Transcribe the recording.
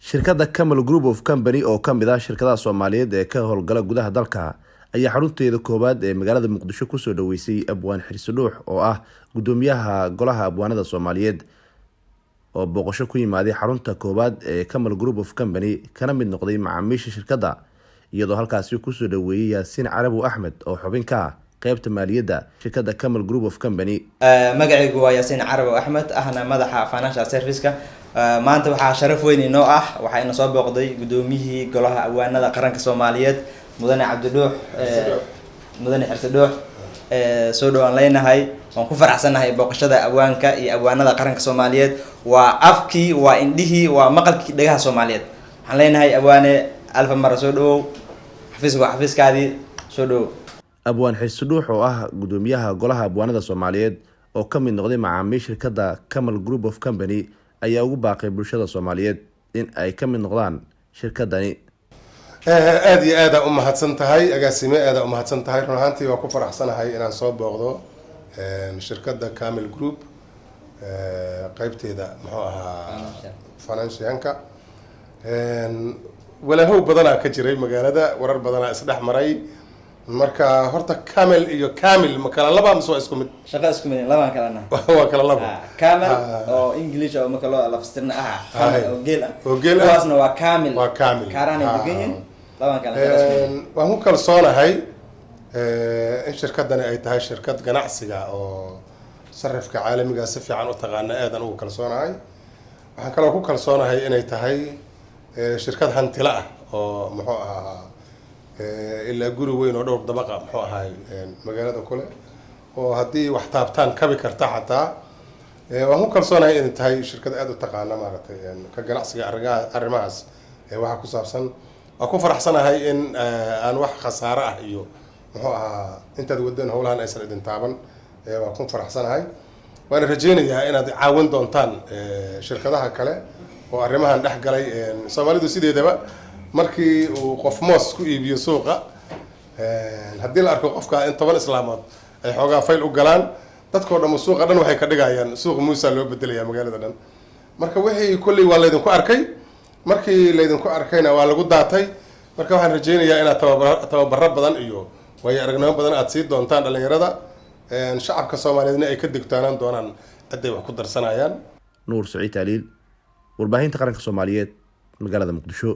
shirkadda Camel Group of Company oo ka mid ah shirkadaha Soomaaliyeed ee ka howlgala gudaha dalka ayaa xarunteeda koowaad ee magaalada Muqdisho ku soo dhaweysay Abwaan Xirsi Dhuux oo ah gudoomiyaha golaha abwaanada Soomaaliyeed oo booqasho ku yimaaday xarunta koowaad ee Camel Group of Company kana mid noqday macaamiisha shirkadda iyadoo halkaasi ku soo dhaweeyay Yaasiin Carabu Axmed oo xubin ka ah qaybta maaliyadda shirkadda Camel Group of Company. magacaygu waa Yaasiin Carabu Axmed ahna madaxa financial service-ka. maanta waxaa sharaf weyn inoo ah waxa ina soo booqday gudoomiyihii golaha abwaanada qaranka Soomaaliyeed mudane Xirsi Dhuux soo dhawaan leenahay waan ku faraxsanahay booqashada abwaanka iyo abwaanada qaranka Soomaaliyeed waa afkii waa indhihii waa maqalkii dhagaha Soomaaliyeed waxaan leenahay abwaane alfa mar soo dhaw xafiiskaadii soo dhaw. Abwaan Xirsi Dhuux oo ah gudoomiyaha golaha abwaanada Soomaaliyeed oo ka mid noqday macaamiisha shirkadda Camel Group of Company ayaa ugu baaqay bulshada Soomaaliyeed in ay ka mid noqdaan shirkadani. aad iyo aad u mahadsan tahay agaasime aad u mahadsan tahay run ahaantii waa ku faraxsanahay inaan soo booqdo shirkadda Camel Group qaybteeda muxuu ahaa financial-ka walaalow badanaa ka jiray magaalada warar badanaa isdhex maray marka horta Camel iyo Camel ma kala laba mise waa isku mid shaqo isku mid laba kalena waa kala laba Camel oo English oo marka loo lafstirna oo geel waasna waa Camel kaaraan degan laba kala waan ku kalsoonahay in shirkadani ay tahay shirkad ganacsiga oo sarifka caalamiga si fiican u taqaana aadan ugu kalsoonahay waxaan kaloo ku kalsoonahay inay tahay shirkad hantila ah oo muxuu ahaa ilaa guri weyn oo dhowr dabaqa muxuu ahay magaalada kule oo haddii wax taabtaan kabi karta xataa waan ku kalsoonahay inay tahay shirkad aad u taqaana maaragtay ka ganacsiga arrimahaas waxa ku saabsan waan ku faraxsanahay in aan wax khasaare ah iyo muxuu ahaa intaad wadeen howlahan aysan idin taaban waan ku faraxsanahay waan rajeynayaa inaad caawin doontaan shirkadaha kale oo arrimahan dhex galay Soomaalidu sideedaba markii uu qof moos ku iibiyo suuqa haddii la arko qofka in 10 islaamood ay xoogaa fayl u galaan dadkoo dhan suuqa dhan waxay ka dhigayaan suuq Muusa loo bedelayaa magaalada dhan marka wixii kulli waa laydinku arkay markii laydinku arkayna waa lagu daatay marka waxaan rajeynayaa inaad tababaro badan iyo way aragnimo badan aad sii doontaan dhalinyarada shacabka Soomaaliyeedna ay ka digtoonaan doonaan aday wax ku darsanayaan. Nuur Saciid Aliil warbaahinta qaranka Soomaaliyeed magaalada Muqdisho.